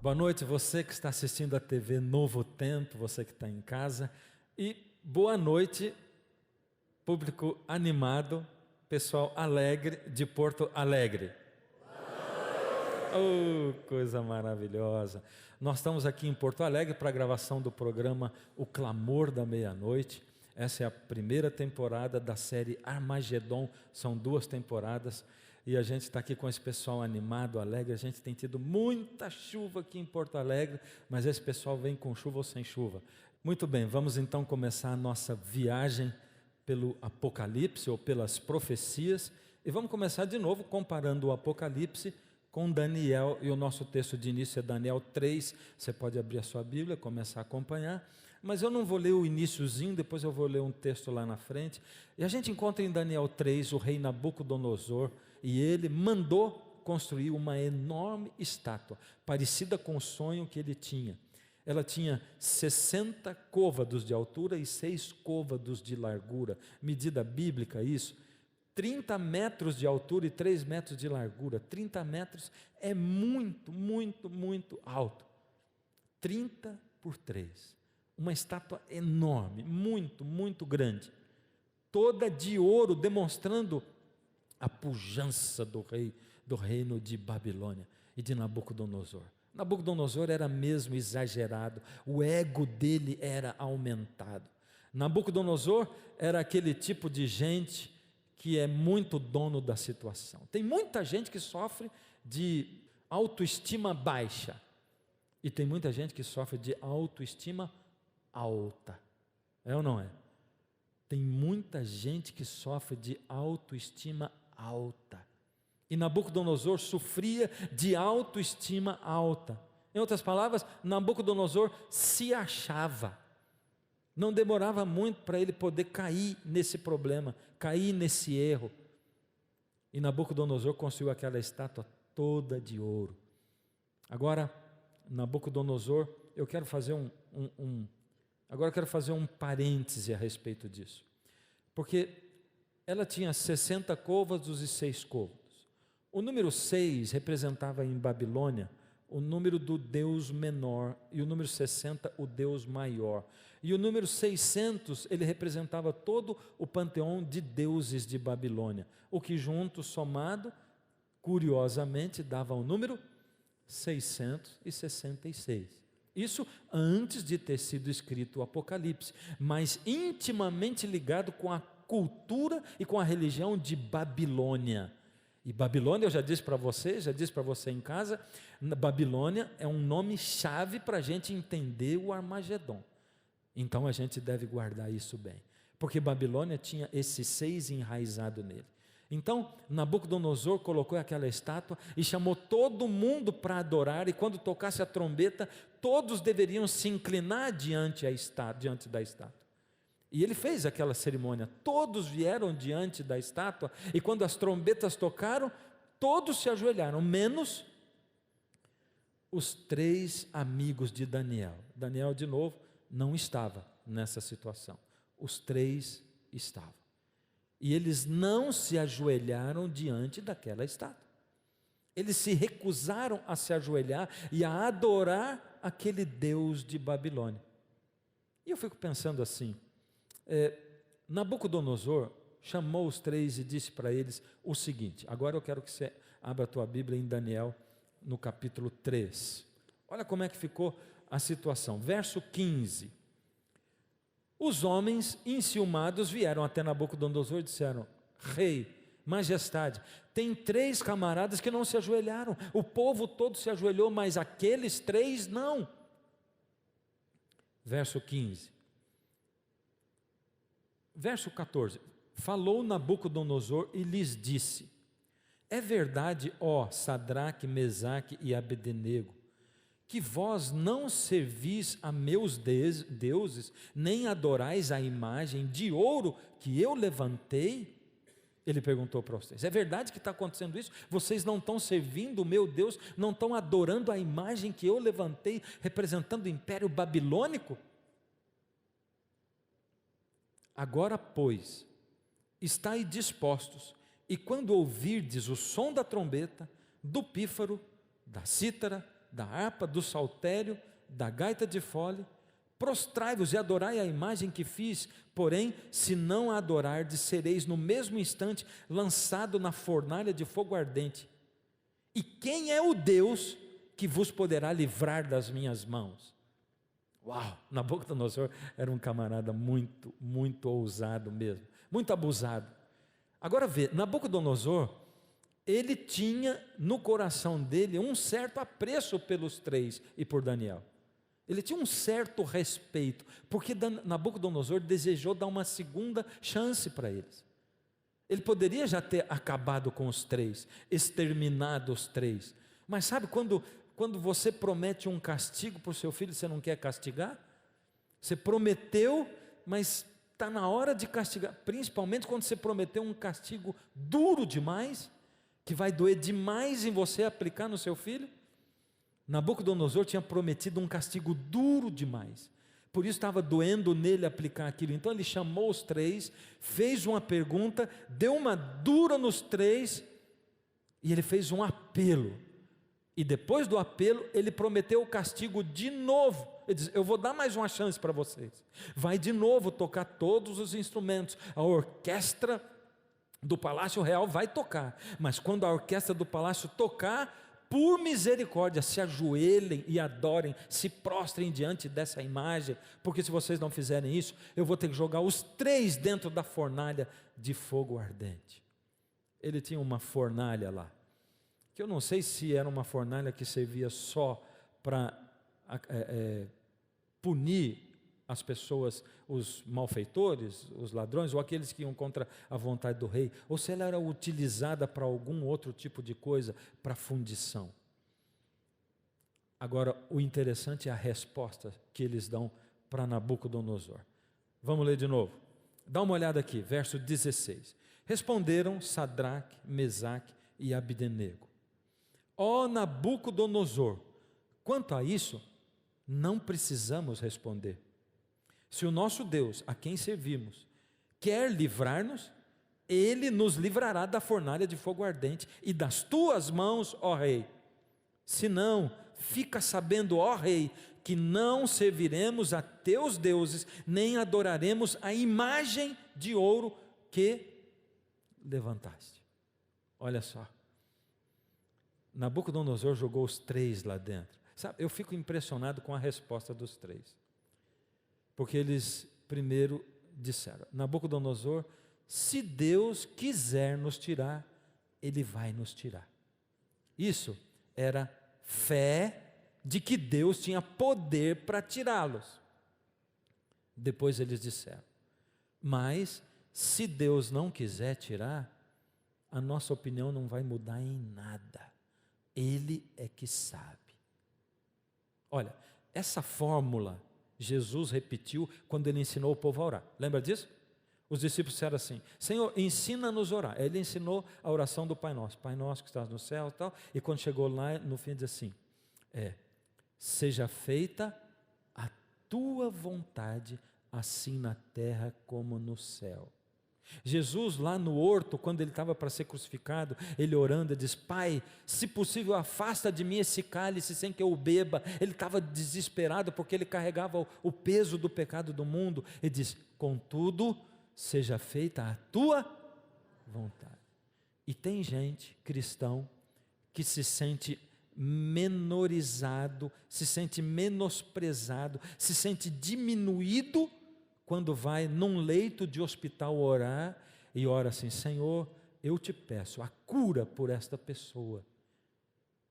Boa noite, você que está assistindo a TV Novo Tempo, você que está em casa. E boa noite, público animado, pessoal alegre de Porto Alegre. Oh, coisa maravilhosa. Nós estamos aqui em Porto Alegre para a gravação do programa O Clamor da Meia-Noite. Essa é a primeira temporada da série Armagedon, são 2 temporadas. E a gente está aqui com esse pessoal animado, alegre. A gente tem tido muita chuva aqui em Porto Alegre, mas esse pessoal vem com chuva ou sem chuva. Muito bem, vamos então começar a nossa viagem pelo Apocalipse ou pelas profecias. E vamos começar de novo comparando o Apocalipse com Daniel, e o nosso texto de início é Daniel 3, você pode abrir a sua Bíblia, começar a acompanhar, mas eu não vou ler o iniciozinho, depois eu vou ler um texto lá na frente, e a gente encontra em Daniel 3 o rei Nabucodonosor, e ele mandou construir uma enorme estátua, parecida com o sonho que ele tinha. Ela tinha 60 côvados de altura e 6 côvados de largura, medida bíblica isso, 30 metros de altura e 3 metros de largura. 30 metros é muito, muito, muito alto. 30 por 3. Uma estátua enorme, muito, muito grande. Toda de ouro, demonstrando a pujança do reino de Babilônia e de Nabucodonosor. Nabucodonosor era mesmo exagerado, o ego dele era aumentado. Nabucodonosor era aquele tipo de gente que é muito dono da situação. Tem muita gente que sofre de autoestima baixa e tem muita gente que sofre de autoestima alta. É ou não é? Tem muita gente que sofre de autoestima alta. E Nabucodonosor sofria de autoestima alta. Em outras palavras, Nabucodonosor se achava. Não demorava muito para ele poder cair nesse problema, cair nesse erro. E Nabucodonosor construiu aquela estátua toda de ouro. Agora, Nabucodonosor, eu quero fazer um parêntese a respeito disso. Porque ela tinha 60 côvados e 6 côvados. O número 6 representava em Babilônia o número do Deus menor, e o número 60 o Deus maior, e o número 600 ele representava todo o panteão de deuses de Babilônia, o que junto, somado, curiosamente dava o número 666, isso antes de ter sido escrito o Apocalipse, mas intimamente ligado com a cultura e com a religião de Babilônia. E Babilônia, eu já disse para você em casa, Babilônia é um nome-chave para a gente entender o Armagedon. Então a gente deve guardar isso bem, porque Babilônia tinha esse 6 enraizado nele. Então Nabucodonosor colocou aquela estátua e chamou todo mundo para adorar, e quando tocasse a trombeta, todos deveriam se inclinar diante da estátua. E ele fez aquela cerimônia, todos vieram diante da estátua, e quando as trombetas tocaram, todos se ajoelharam, menos os 3 amigos de Daniel. Daniel, de novo, não estava nessa situação, os 3 estavam. E eles não se ajoelharam diante daquela estátua. Eles se recusaram a se ajoelhar e a adorar aquele Deus de Babilônia. E eu fico pensando assim, Nabucodonosor chamou os 3 e disse para eles o seguinte, agora eu quero que você abra a tua Bíblia em Daniel, no capítulo 3, olha como é que ficou a situação, verso 15, os homens enciumados vieram até Nabucodonosor e disseram, rei, majestade, tem 3 camaradas que não se ajoelharam, o povo todo se ajoelhou, mas aqueles 3 não. Verso 15, verso 14, falou Nabucodonosor e lhes disse, é verdade, ó Sadraque, Mesaque e Abdenego, que vós não servis a meus deuses, nem adorais a imagem de ouro que eu levantei? Ele perguntou para vocês: é verdade que está acontecendo isso? Vocês não estão servindo o meu Deus, não estão adorando a imagem que eu levantei, representando o império babilônico? Agora, pois, estai dispostos, e quando ouvirdes o som da trombeta, do pífaro, da cítara, da harpa, do saltério, da gaita de fole, prostrai-vos e adorai a imagem que fiz, porém, se não a adorardes, sereis no mesmo instante lançado na fornalha de fogo ardente. E quem é o Deus que vos poderá livrar das minhas mãos? Uau, Nabucodonosor era um camarada muito, muito ousado mesmo, muito abusado. Agora vê, Nabucodonosor, ele tinha no coração dele um certo apreço pelos três e por Daniel. Ele tinha um certo respeito, porque Nabucodonosor desejou dar uma segunda chance para eles. Ele poderia já ter acabado com os três, exterminado os três, mas sabe quando você promete um castigo para o seu filho, você não quer castigar? Você prometeu, mas está na hora de castigar, principalmente quando você prometeu um castigo duro demais, que vai doer demais em você aplicar no seu filho. Nabucodonosor tinha prometido um castigo duro demais, por isso estava doendo nele aplicar aquilo. Então ele chamou os três, fez uma pergunta, deu uma dura nos três, e ele fez um apelo, e depois do apelo ele prometeu o castigo de novo. Ele diz: eu vou dar mais uma chance para vocês, vai de novo tocar todos os instrumentos, a orquestra do Palácio Real vai tocar, mas quando a orquestra do palácio tocar, por misericórdia, se ajoelhem e adorem, se prostrem diante dessa imagem, porque se vocês não fizerem isso, eu vou ter que jogar os três dentro da fornalha de fogo ardente. Ele tinha uma fornalha lá, que eu não sei se era uma fornalha que servia só para punir as pessoas, os malfeitores, os ladrões, ou aqueles que iam contra a vontade do rei, ou se ela era utilizada para algum outro tipo de coisa, para fundição. Agora, o interessante é a resposta que eles dão para Nabucodonosor. Vamos ler de novo. Dá uma olhada aqui, verso 16. Responderam Sadraque, Mesaque e Abdenego: ó Nabucodonosor, quanto a isso, não precisamos responder. Se o nosso Deus, a quem servimos, quer livrar-nos, Ele nos livrará da fornalha de fogo ardente e das tuas mãos, ó Rei. Se não, fica sabendo, ó Rei, que não serviremos a teus deuses, nem adoraremos a imagem de ouro que levantaste. Olha só, Nabucodonosor jogou os três lá dentro. Sabe, eu fico impressionado com a resposta dos três. Porque eles primeiro disseram: Nabucodonosor, se Deus quiser nos tirar, Ele vai nos tirar. Isso era fé de que Deus tinha poder para tirá-los. Depois eles disseram: mas se Deus não quiser tirar, a nossa opinião não vai mudar em nada. Ele é que sabe. Olha, essa fórmula Jesus repetiu quando ele ensinou o povo a orar. Lembra disso? Os discípulos disseram assim: Senhor, ensina-nos a orar. Ele ensinou a oração do Pai Nosso. Pai Nosso que estás no céu e tal. E quando chegou lá, no fim diz assim: seja feita a tua vontade, assim na terra como no céu. Jesus lá no horto, quando ele estava para ser crucificado, ele orando, ele diz: Pai, se possível afasta de mim esse cálice sem que eu o beba. Ele estava desesperado porque ele carregava o peso do pecado do mundo. Ele diz: contudo, seja feita a tua vontade. E tem gente, cristão, que se sente menorizado, se sente menosprezado, se sente diminuído quando vai num leito de hospital orar e ora assim: Senhor, eu te peço a cura por esta pessoa.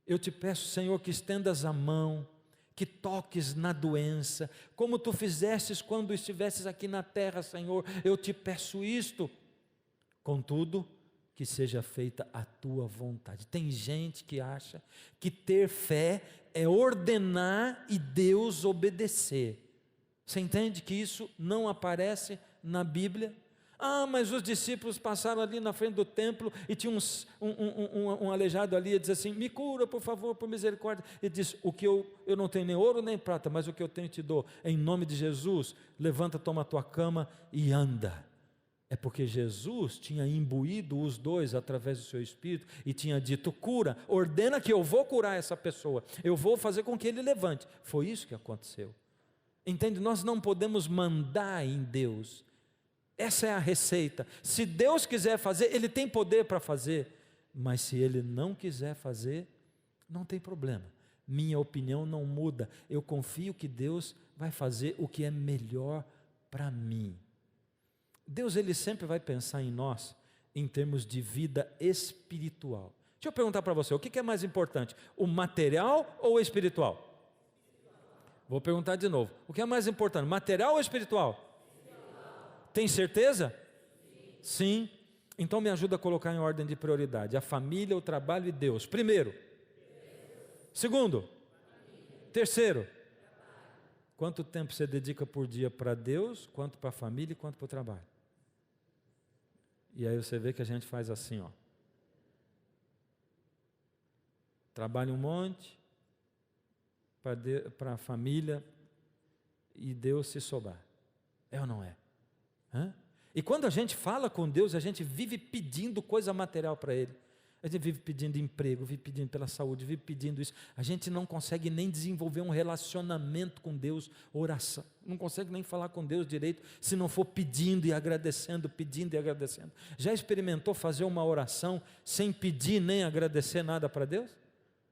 Eu te peço, Senhor, que estendas a mão, que toques na doença, como tu fizestes quando estivesses aqui na terra, Senhor. Eu te peço isto. Contudo, que seja feita a tua vontade. Tem gente que acha que ter fé é ordenar e Deus obedecer. Você entende que isso não aparece na Bíblia? Ah, mas os discípulos passaram ali na frente do templo e tinha um aleijado ali e diz assim: me cura, por favor, por misericórdia. Ele diz: o que eu não tenho nem ouro nem prata, mas o que eu tenho te dou. Em nome de Jesus, levanta, toma a tua cama e anda. É porque Jesus tinha imbuído os dois através do seu Espírito e tinha dito: cura, ordena que eu vou curar essa pessoa, eu vou fazer com que ele levante. Foi isso que aconteceu. Entende? Nós não podemos mandar em Deus. Essa é a receita. Se Deus quiser fazer, Ele tem poder para fazer, mas se Ele não quiser fazer, não tem problema. Minha opinião não muda. Eu confio que Deus vai fazer o que é melhor para mim. Deus, Ele sempre vai pensar em nós em termos de vida espiritual. Deixa eu perguntar para você, o que é mais importante, o material ou o espiritual? Vou perguntar de novo, o que é mais importante, material ou espiritual? Tem certeza? Sim. Então me ajuda a colocar em ordem de prioridade: a família, o trabalho e Deus. Primeiro. Segundo. Terceiro. Quanto tempo você dedica por dia para Deus, quanto para a família e quanto para o trabalho? E aí você vê que a gente faz assim, ó. Trabalha um monte para a família e Deus se sobrar. É ou não é? E quando a gente fala com Deus, a gente vive pedindo coisa material para Ele. A gente vive pedindo emprego, vive pedindo pela saúde, vive pedindo isso. A gente não consegue nem desenvolver um relacionamento com Deus, oração. Não consegue nem falar com Deus direito, se não for pedindo e agradecendo, pedindo e agradecendo. Já experimentou fazer uma oração sem pedir nem agradecer nada para Deus?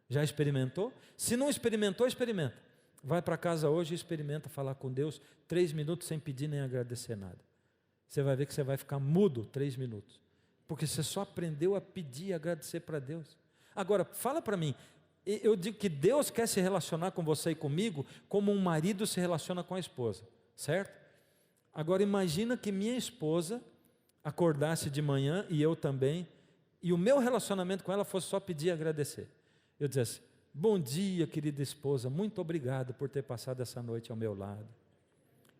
Já experimentou? Se não experimentou, experimenta. Vai para casa hoje e experimenta falar com Deus 3 minutos sem pedir nem agradecer nada. Você vai ver que você vai ficar mudo 3 minutos, porque você só aprendeu a pedir e agradecer para Deus. Agora, fala para mim, eu digo que Deus quer se relacionar com você e comigo como um marido se relaciona com a esposa, certo? Agora imagina que minha esposa acordasse de manhã, e eu também, e o meu relacionamento com ela fosse só pedir e agradecer. Eu dissesse: bom dia, querida esposa, muito obrigado por ter passado essa noite ao meu lado.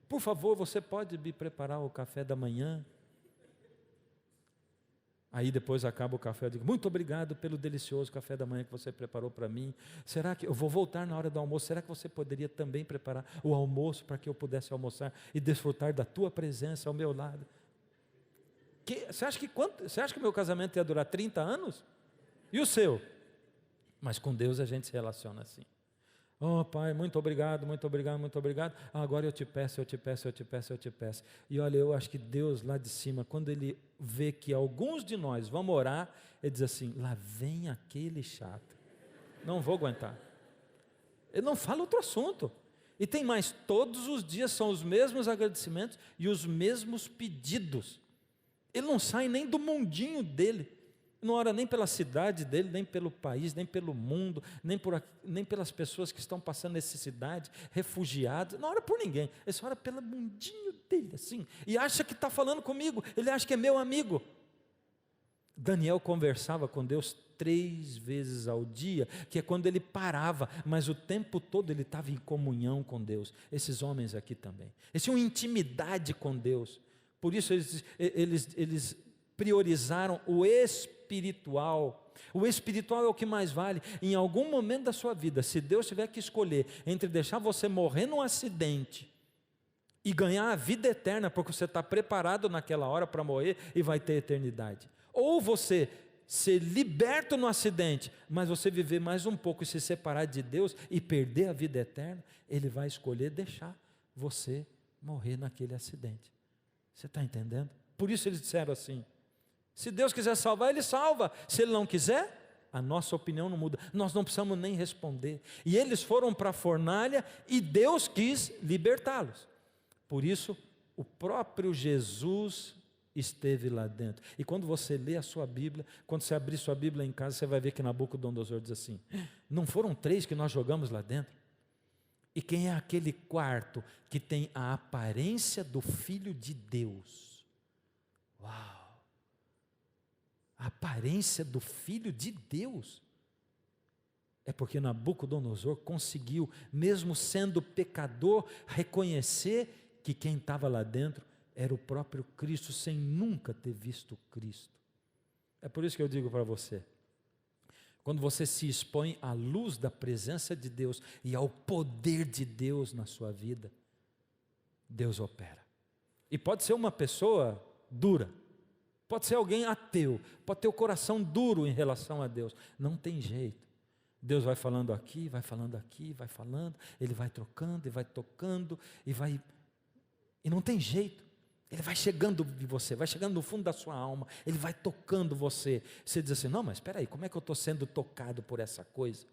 Por favor, você pode me preparar o café da manhã? Aí depois acaba o café, eu digo: muito obrigado pelo delicioso café da manhã que você preparou para mim. Será que eu vou voltar na hora do almoço? Será que você poderia também preparar o almoço para que eu pudesse almoçar e desfrutar da tua presença ao meu lado? Você acha que meu casamento ia durar 30 anos? E o seu? Mas com Deus a gente se relaciona assim. Oh Pai, muito obrigado, muito obrigado, muito obrigado. Agora eu te peço, eu te peço, eu te peço, eu te peço. E olha, eu acho que Deus lá de cima, quando Ele vê que alguns de nós vamos orar, Ele diz assim: lá vem aquele chato, não vou aguentar. Ele não fala outro assunto. E tem mais, todos os dias são os mesmos agradecimentos e os mesmos pedidos. Ele não sai nem do mundinho dele. Não ora nem pela cidade dele, nem pelo país, nem pelo mundo, nem pelas pessoas que estão passando necessidade, refugiados. Não ora por ninguém. Ele só ora pelo mundinho dele, assim. E acha que está falando comigo. Ele acha que é meu amigo. Daniel conversava com Deus 3 vezes ao dia, que é quando ele parava, mas o tempo todo ele estava em comunhão com Deus. Esses homens aqui também. Eles tinham intimidade com Deus. Por isso eles priorizaram o espiritual. O espiritual é o que mais vale. Em algum momento da sua vida, se Deus tiver que escolher entre deixar você morrer num acidente e ganhar a vida eterna, porque você está preparado naquela hora para morrer e vai ter eternidade, ou você ser liberto no acidente, mas você viver mais um pouco e se separar de Deus e perder a vida eterna, Ele vai escolher deixar você morrer naquele acidente. Você está entendendo? Por isso eles disseram assim: se Deus quiser salvar, Ele salva. Se Ele não quiser, a nossa opinião não muda. Nós não precisamos nem responder. E eles foram para a fornalha e Deus quis libertá-los. Por isso, o próprio Jesus esteve lá dentro. E quando você lê a sua Bíblia, quando você abrir sua Bíblia em casa, você vai ver que Nabucodonosor diz assim: não foram 3 que nós jogamos lá dentro? E quem é aquele quarto que tem a aparência do Filho de Deus? Uau! A aparência do Filho de Deus. É porque Nabucodonosor conseguiu, mesmo sendo pecador, reconhecer que quem estava lá dentro era o próprio Cristo, sem nunca ter visto Cristo. É por isso que eu digo para você, quando você se expõe à luz da presença de Deus e ao poder de Deus na sua vida, Deus opera. E pode ser uma pessoa dura, pode ser alguém ateu, pode ter o coração duro em relação a Deus, não tem jeito. Deus vai falando aqui, vai falando aqui, vai falando, Ele vai trocando e vai tocando, e não tem jeito. Ele vai chegando de você, vai chegando no fundo da sua alma, Ele vai tocando você. Você diz assim, não, mas espera aí, como é que eu estou sendo tocado por essa coisa?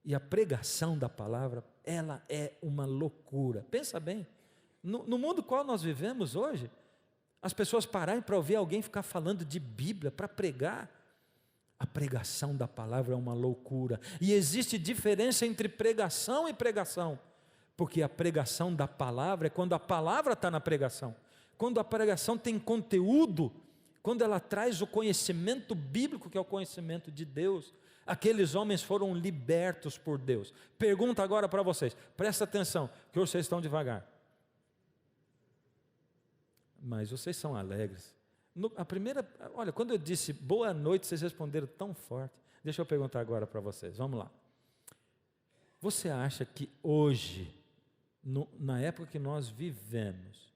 E a pregação da palavra, ela é uma loucura. Pensa bem, no mundo qual nós vivemos hoje, as pessoas pararem para ouvir alguém ficar falando de Bíblia, para pregar. A pregação da palavra é uma loucura. E existe diferença entre pregação e pregação. Porque a pregação da palavra é quando a palavra está na pregação. Quando a pregação tem conteúdo, quando ela traz o conhecimento bíblico, que é o conhecimento de Deus. Aqueles homens foram libertos por Deus. Pergunta agora para vocês, presta atenção, que hoje vocês estão devagar. Mas vocês são alegres. Olha, quando eu disse boa noite, vocês responderam tão forte. Deixa eu perguntar agora para vocês, vamos lá. Você acha que hoje, na época que nós vivemos,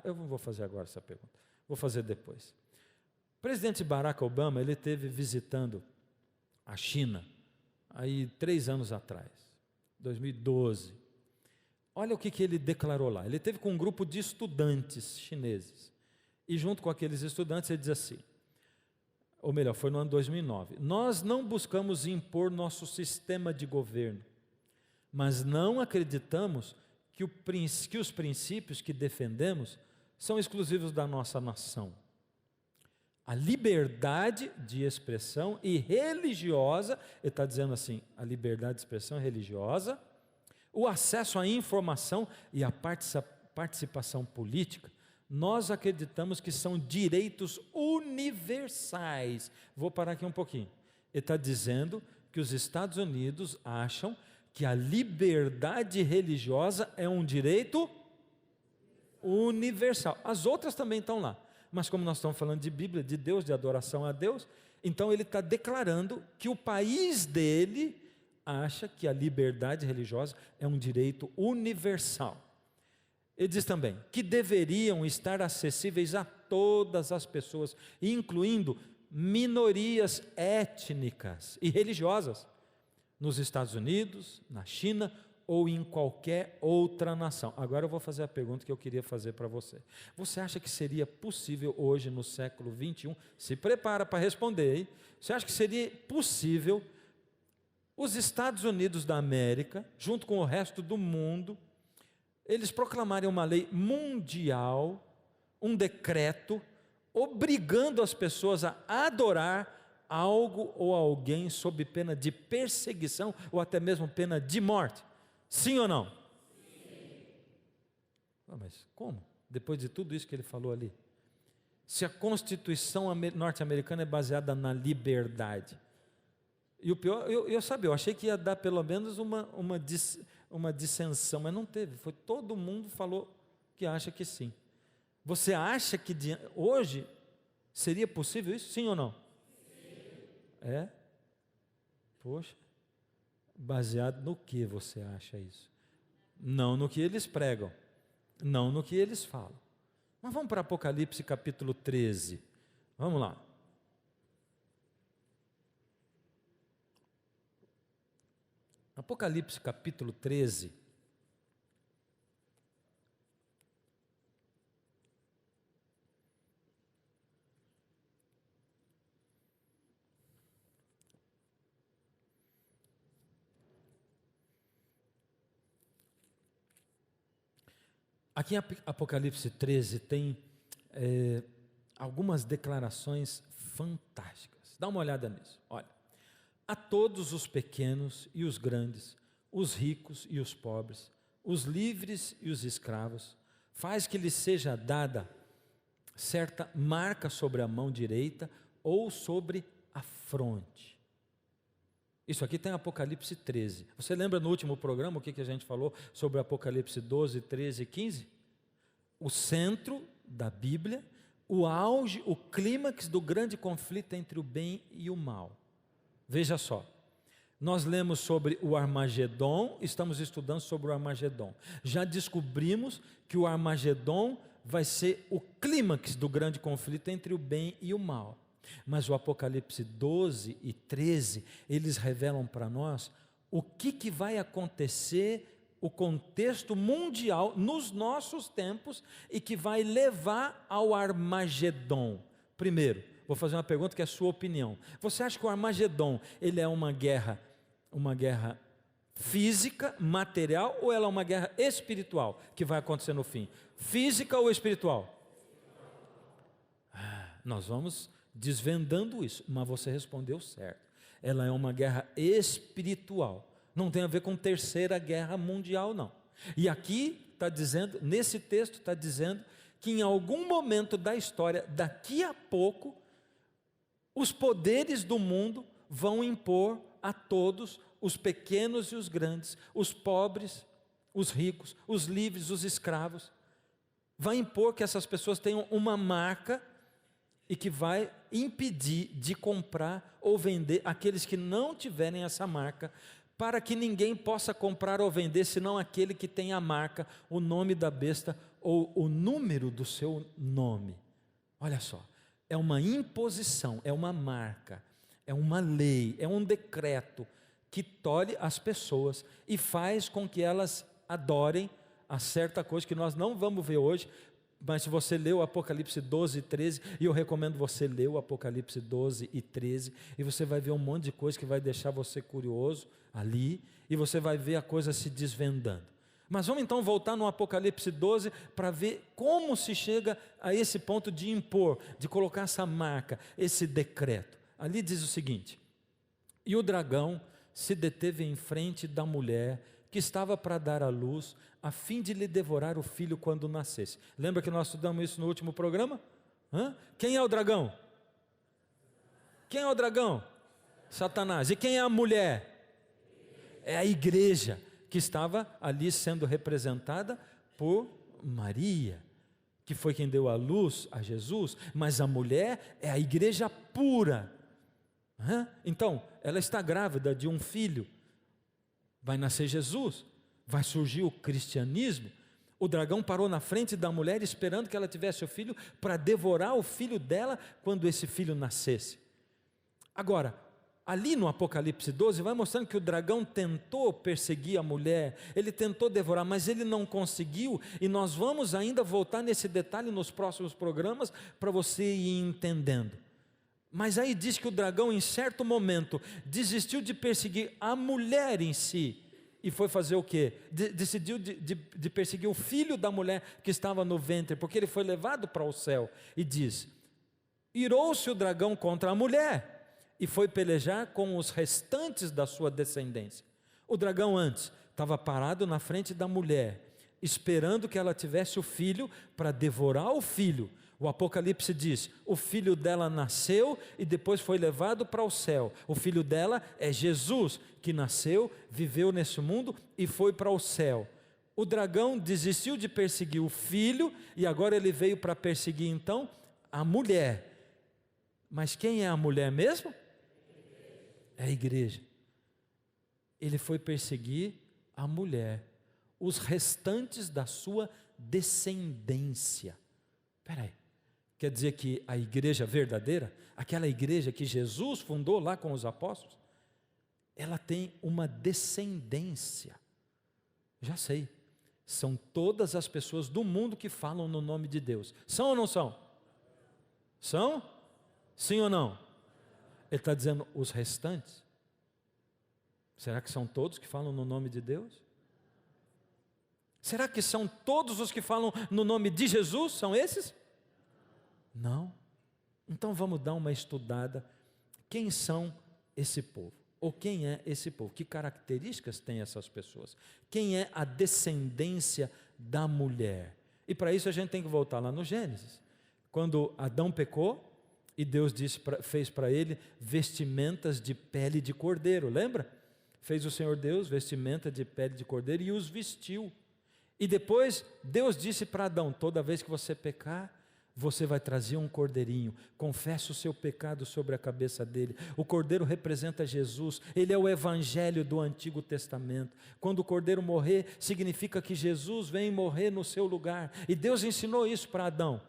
eu não vou fazer agora essa pergunta, vou fazer depois. O presidente Barack Obama, ele esteve visitando a China, aí 3 anos atrás, 2012. Olha o que ele declarou lá. Ele esteve com um grupo de estudantes chineses. E junto com aqueles estudantes ele diz assim, ou melhor, foi no ano 2009, nós não buscamos impor nosso sistema de governo, mas não acreditamos que os princípios que defendemos são exclusivos da nossa nação. A liberdade de expressão e religiosa, ele está dizendo assim, a liberdade de expressão religiosa, o acesso à informação e a participação política, nós acreditamos que são direitos universais. Vou parar aqui um pouquinho. Ele está dizendo que os Estados Unidos acham que a liberdade religiosa é um direito universal. As outras também estão lá. Mas como nós estamos falando de Bíblia, de Deus, de adoração a Deus, então ele está declarando que o país dele acha que a liberdade religiosa é um direito universal. Ele diz também que deveriam estar acessíveis a todas as pessoas, incluindo minorias étnicas e religiosas, nos Estados Unidos, na China ou em qualquer outra nação. Agora eu vou fazer a pergunta que eu queria fazer para você. Você acha que seria possível hoje, no século 21, se prepara para responder, hein? Você acha que seria possível os Estados Unidos da América, junto com o resto do mundo, eles proclamarem uma lei mundial, um decreto, obrigando as pessoas a adorar algo ou alguém sob pena de perseguição ou até mesmo pena de morte? Sim ou não? Sim. Mas como? Depois de tudo isso que ele falou ali. Se a Constituição norte-americana é baseada na liberdade. E o pior, eu achei que ia dar pelo menos uma dissensão, mas não teve. Todo mundo falou que acha que sim. Você acha que hoje seria possível isso? Sim ou não? Sim. É? Poxa, baseado no que você acha isso? Não no que eles pregam, não no que eles falam. Mas vamos para Apocalipse capítulo 13. Vamos lá. Apocalipse capítulo 13. Aqui em Apocalipse 13 tem algumas declarações fantásticas. Dá uma olhada nisso. Olha. A todos os pequenos e os grandes, os ricos e os pobres, os livres e os escravos, faz que lhes seja dada certa marca sobre a mão direita ou sobre a fronte. Isso aqui tem Apocalipse 13. Você lembra no último programa o que a gente falou sobre Apocalipse 12, 13 e 15? O centro da Bíblia, o auge, o clímax do grande conflito entre o bem e o mal. Veja só, nós lemos sobre o Armagedon, estamos estudando sobre o Armagedon. Já descobrimos que o Armagedon vai ser o clímax do grande conflito entre o bem e o mal. Mas o Apocalipse 12 e 13, eles revelam para nós o que vai acontecer, o contexto mundial nos nossos tempos e que vai levar ao Armagedon. Primeiro, vou fazer uma pergunta que é a sua opinião. Você acha que o Armagedon, ele é uma guerra física, material, ou ela é uma guerra espiritual que vai acontecer no fim? Física ou espiritual? Nós vamos desvendando isso, mas você respondeu certo. Ela é uma guerra espiritual, não tem a ver com terceira guerra mundial, não. E aqui está dizendo, nesse texto está dizendo que em algum momento da história, daqui a pouco, os poderes do mundo vão impor a todos, os pequenos e os grandes, os pobres, os ricos, os livres, os escravos, vai impor que essas pessoas tenham uma marca e que vai impedir de comprar ou vender aqueles que não tiverem essa marca, para que ninguém possa comprar ou vender, senão aquele que tem a marca, o nome da besta ou o número do seu nome. Olha só, é uma imposição, é uma marca, é uma lei, é um decreto que tolhe as pessoas e faz com que elas adorem a certa coisa que nós não vamos ver hoje. Mas se você leu o Apocalipse 12 e 13, e eu recomendo você ler o Apocalipse 12 e 13, e você vai ver um monte de coisa que vai deixar você curioso ali, e você vai ver a coisa se desvendando. Mas vamos então voltar no Apocalipse 12 para ver como se chega a esse ponto de impor, de colocar essa marca, esse decreto. Ali diz o seguinte: e o dragão se deteve em frente da mulher que estava para dar à luz, a fim de lhe devorar o filho quando nascesse. Lembra que nós estudamos isso no último programa? Quem é o dragão? Quem é o dragão? Satanás. E quem é a mulher? É a igreja, que estava ali sendo representada por Maria, que foi quem deu a luz a Jesus, mas a mulher é a igreja pura. Então, ela está grávida de um filho, vai nascer Jesus, vai surgir o cristianismo. O dragão parou na frente da mulher esperando que ela tivesse o filho para devorar o filho dela quando esse filho nascesse. Agora, ali no Apocalipse 12 vai mostrando que o dragão tentou perseguir a mulher, ele tentou devorar, mas ele não conseguiu, e nós vamos ainda voltar nesse detalhe nos próximos programas para você ir entendendo. Mas aí diz que o dragão, em certo momento, desistiu de perseguir a mulher em si, e foi fazer o quê? Decidiu de perseguir o filho da mulher que estava no ventre, porque ele foi levado para o céu. E diz: irou-se o dragão contra a mulher, e foi pelejar com os restantes da sua descendência. O dragão antes estava parado na frente da mulher, esperando que ela tivesse o filho para devorar o filho. O Apocalipse diz: o filho dela nasceu e depois foi levado para o céu. O filho dela é Jesus, que nasceu, viveu nesse mundo e foi para o céu. O dragão desistiu de perseguir o filho e agora ele veio para perseguir então a mulher. Mas quem é a mulher mesmo? É a igreja. Ele foi perseguir a mulher, os restantes da sua descendência. Espera aí. Quer dizer que a igreja verdadeira, aquela igreja que Jesus fundou lá com os apóstolos, ela tem uma descendência. Já sei, são todas as pessoas do mundo que falam no nome de Deus. São ou não são? São? Sim ou não? Ele está dizendo os restantes. Será que são todos que falam no nome de Deus? Será que são todos os que falam no nome de Jesus? São esses? Não. Então vamos dar uma estudada. Quem são esse povo? Ou quem é esse povo? Que características têm essas pessoas? Quem é a descendência da mulher? E para isso a gente tem que voltar lá no Gênesis. Quando Adão pecou, E Deus fez para ele vestimentas de pele de cordeiro, lembra? Fez o Senhor Deus vestimenta de pele de cordeiro e os vestiu. E depois Deus disse para Adão: toda vez que você pecar, você vai trazer um cordeirinho, confessa o seu pecado sobre a cabeça dele. O cordeiro representa Jesus, ele é o evangelho do Antigo Testamento. Quando o cordeiro morrer, significa que Jesus vem morrer no seu lugar. E Deus ensinou isso para Adão.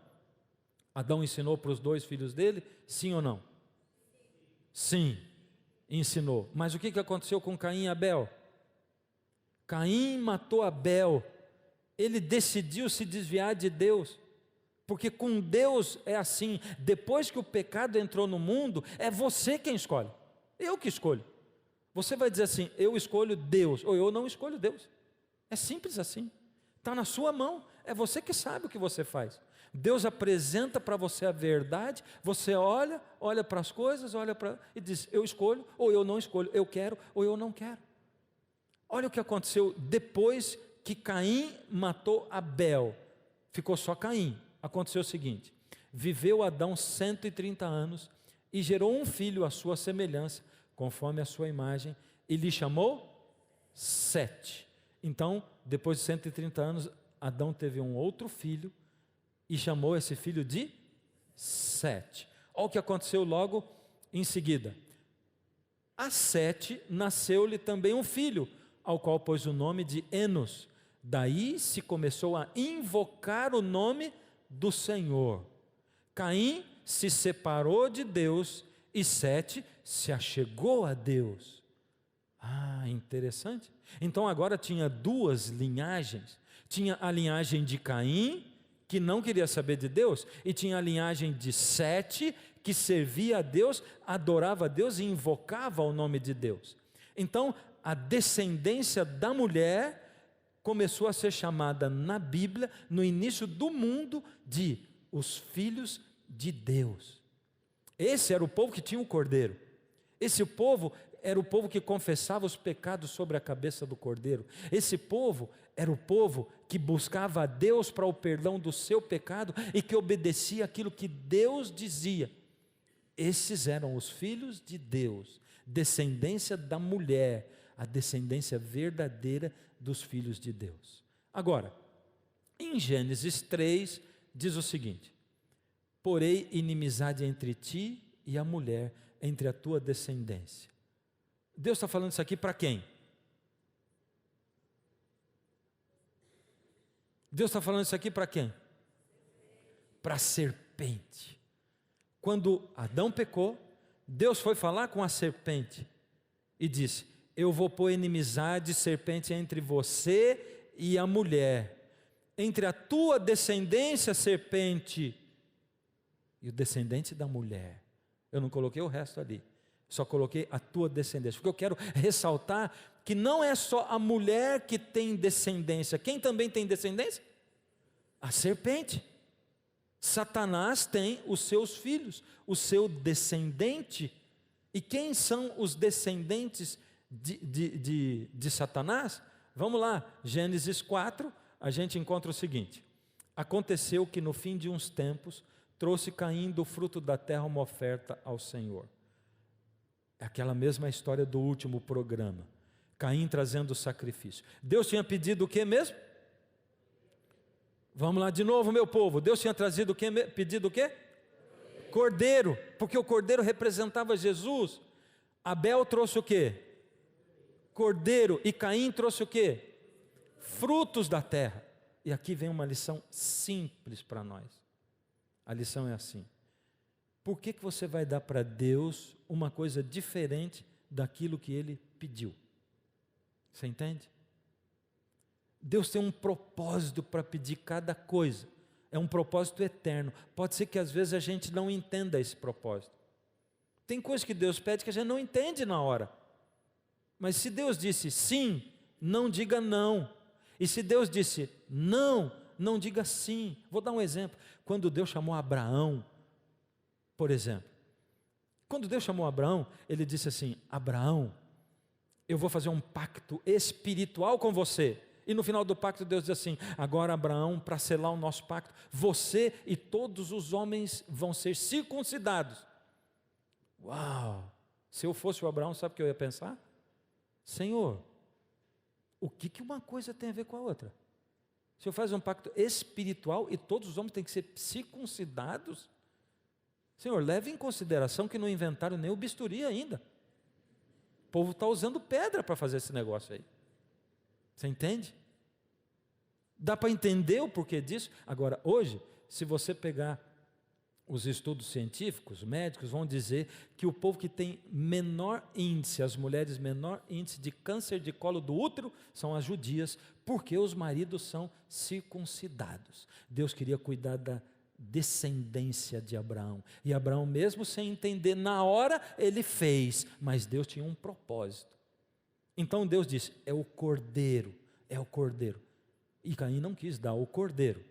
Adão ensinou para os 2 filhos dele, sim ou não? Sim, ensinou. Mas o que aconteceu com Caim e Abel? Caim matou Abel, ele decidiu se desviar de Deus. Porque com Deus é assim, depois que o pecado entrou no mundo, é você quem escolhe, eu que escolho. Você vai dizer assim: eu escolho Deus, ou eu não escolho Deus. É simples assim, está na sua mão, é você que sabe o que você faz. Deus apresenta para você a verdade, você olha para as coisas, e diz: eu escolho, ou eu não escolho, eu quero, ou eu não quero. Olha o que aconteceu depois que Caim matou Abel, ficou só Caim. Aconteceu o seguinte: viveu Adão 130 anos e gerou um filho à sua semelhança, conforme a sua imagem, e lhe chamou Sete. Então, depois de 130 anos, Adão teve um outro filho e chamou esse filho de Sete. Olha o que aconteceu logo em seguida. A Sete nasceu-lhe também um filho, ao qual pôs o nome de Enos. Daí se começou a invocar o nome do Senhor. Caim se separou de Deus e Sete se achegou a Deus. Interessante. Então agora tinha 2 linhagens. Tinha a linhagem de Caim, que não queria saber de Deus, e tinha a linhagem de Sete, que servia a Deus, adorava a Deus e invocava o nome de Deus. Então a descendência da mulher começou a ser chamada na Bíblia, no início do mundo, de os filhos de Deus. Esse era o povo que tinha o cordeiro. Esse povo era o povo que confessava os pecados sobre a cabeça do cordeiro. Esse povo era o povo que buscava a Deus para o perdão do seu pecado e que obedecia aquilo que Deus dizia. Esses eram os filhos de Deus, descendência da mulher, a descendência verdadeira dos filhos de Deus. Agora, em Gênesis 3, diz o seguinte: porém inimizade entre ti e a mulher, entre a tua descendência. Deus está falando isso aqui para quem? Deus está falando isso aqui para quem? Para a serpente. Quando Adão pecou, Deus foi falar com a serpente e disse: eu vou pôr inimizade, serpente, entre você e a mulher, entre a tua descendência, serpente, e o descendente da mulher. Eu não coloquei o resto ali, só coloquei a tua descendência, porque eu quero ressaltar que não é só a mulher que tem descendência. Quem também tem descendência? A serpente. Satanás tem os seus filhos, o seu descendente. E quem são os descendentes de Satanás? Vamos lá, Gênesis 4, a gente encontra o seguinte: aconteceu que no fim de uns tempos, trouxe Caim do fruto da terra uma oferta ao Senhor. É aquela mesma história do último programa. Caim trazendo o sacrifício. Deus tinha pedido o que mesmo? Vamos lá de novo, meu povo. Deus tinha trazido o que? Pedido o quê? Cordeiro, porque o cordeiro representava Jesus. Abel trouxe o quê? Cordeiro. E Caim trouxe o quê? Frutos da terra. E aqui vem uma lição simples para nós. A lição é assim: por que você vai dar para Deus uma coisa diferente daquilo que Ele pediu? Você entende? Deus tem um propósito para pedir cada coisa. É um propósito eterno. Pode ser que às vezes a gente não entenda esse propósito. Tem coisas que Deus pede que a gente não entende na hora. Mas se Deus disse sim, não diga não. E se Deus disse não, não diga sim. Vou dar um exemplo. Quando Deus chamou Abraão, por exemplo. Quando Deus chamou Abraão, Ele disse assim: Abraão, eu vou fazer um pacto espiritual com você. E no final do pacto Deus diz assim: agora Abraão, para selar o nosso pacto, você e todos os homens vão ser circuncidados. Uau! Se eu fosse o Abraão, sabe o que eu ia pensar? Senhor, o que uma coisa tem a ver com a outra? O Senhor faz um pacto espiritual e todos os homens têm que ser circuncidados? Senhor, leve em consideração que não inventaram nem o bisturi ainda. O povo está usando pedra para fazer esse negócio aí. Você entende? Dá para entender o porquê disso? Agora, hoje, se você pegar os estudos científicos, médicos vão dizer que o povo que tem menor índice, as mulheres menor índice de câncer de colo do útero são as judias, porque os maridos são circuncidados. Deus queria cuidar da descendência de Abraão, e Abraão, mesmo sem entender na hora, ele fez, mas Deus tinha um propósito. Então Deus disse: é o cordeiro, e Caim não quis dar o cordeiro.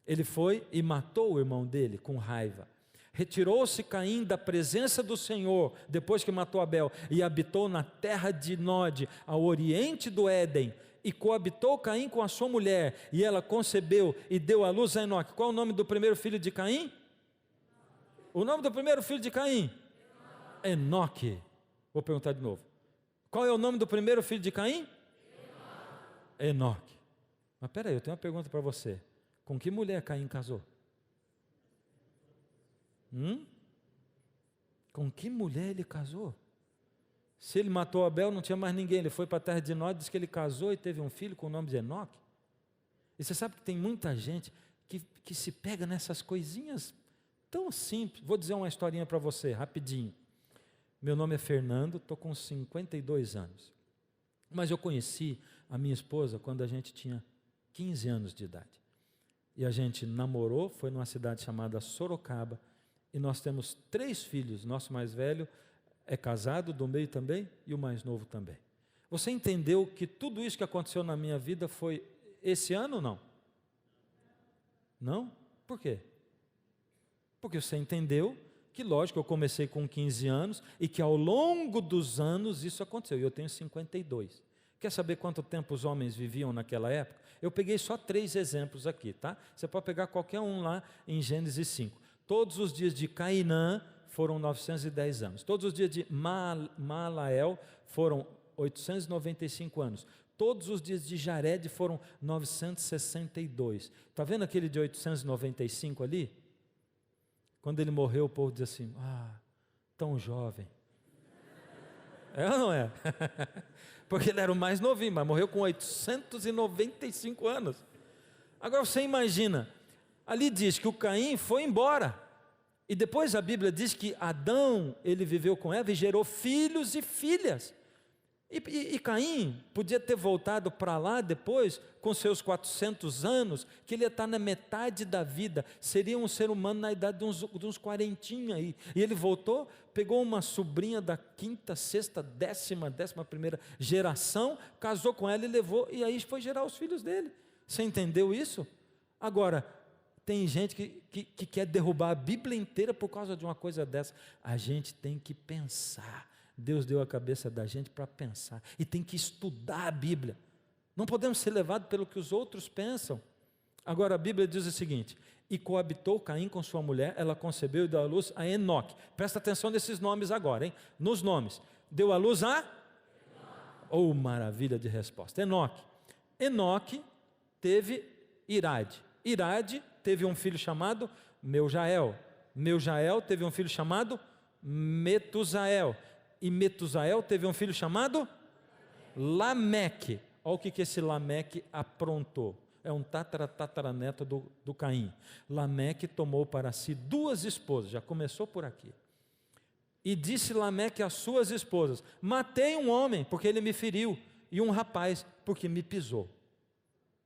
Ele foi e matou o irmão dele com raiva. Retirou-se Caim da presença do Senhor, depois que matou Abel, e habitou na terra de Nod, ao oriente do Éden, e coabitou Caim com a sua mulher, e ela concebeu e deu à luz a Enoque. Qual é o nome do primeiro filho de Caim? O nome do primeiro filho de Caim? Enoque. Vou perguntar de novo. Qual é o nome do primeiro filho de Caim? Enoque. Mas espera aí, eu tenho uma pergunta para você. Com que mulher Caim casou? Com que mulher ele casou? Se ele matou Abel, não tinha mais ninguém. Ele foi para a terra de Nod, disse que ele casou e teve um filho com o nome de Enoque. E você sabe que tem muita gente que se pega nessas coisinhas tão simples. Vou dizer uma historinha para você, rapidinho. Meu nome é Fernando, estou com 52 anos. Mas eu conheci a minha esposa quando a gente tinha 15 anos de idade. E a gente namorou, foi numa cidade chamada Sorocaba, e nós temos 3 filhos. Nosso mais velho é casado, do meio também, e o mais novo também. Você entendeu que tudo isso que aconteceu na minha vida foi esse ano ou não? Não? Por quê? Porque você entendeu que, lógico, eu comecei com 15 anos, e que ao longo dos anos isso aconteceu, e eu tenho 52. Quer saber quanto tempo os homens viviam naquela época? Eu peguei só 3 exemplos aqui, tá? Você pode pegar qualquer um lá em Gênesis 5. Todos os dias de Cainã foram 910 anos. Todos os dias de Malael foram 895 anos. Todos os dias de Jared foram 962. Está vendo aquele de 895 ali? Quando ele morreu, o povo diz assim: tão jovem. É ou não é? Porque ele era o mais novinho, mas morreu com 895 anos. Agora você imagina, ali diz que o Caim foi embora, e depois a Bíblia diz que Adão, ele viveu com Eva e gerou filhos e filhas. E Caim podia ter voltado para lá depois, com seus 400 anos, que ele ia estar na metade da vida, seria um ser humano na idade de uns 40 aí. E ele voltou, pegou uma sobrinha da 5ª, 6ª, 11ª geração, casou com ela e levou, e aí foi gerar os filhos dele. Você entendeu isso? Agora, tem gente que quer derrubar a Bíblia inteira por causa de uma coisa dessa. A gente tem que pensar. Deus deu a cabeça da gente para pensar, e tem que estudar a Bíblia. Não podemos ser levados pelo que os outros pensam. Agora a Bíblia diz o seguinte: e coabitou Caim com sua mulher, ela concebeu e deu à luz a Enoque. Presta atenção nesses nomes agora, hein? Nos nomes. Deu à luz a? Oh, maravilha de resposta. Enoque. Enoque teve Irade. Irade teve um filho chamado Meujael. Meujael teve um filho chamado Metusael. E Metusael teve um filho chamado Lameque. Olha o que esse Lameque aprontou. É um tataraneto do Caim. Lameque tomou para si 2 esposas, já começou por aqui. E disse Lameque às suas esposas: matei um homem, porque ele me feriu, e um rapaz, porque me pisou.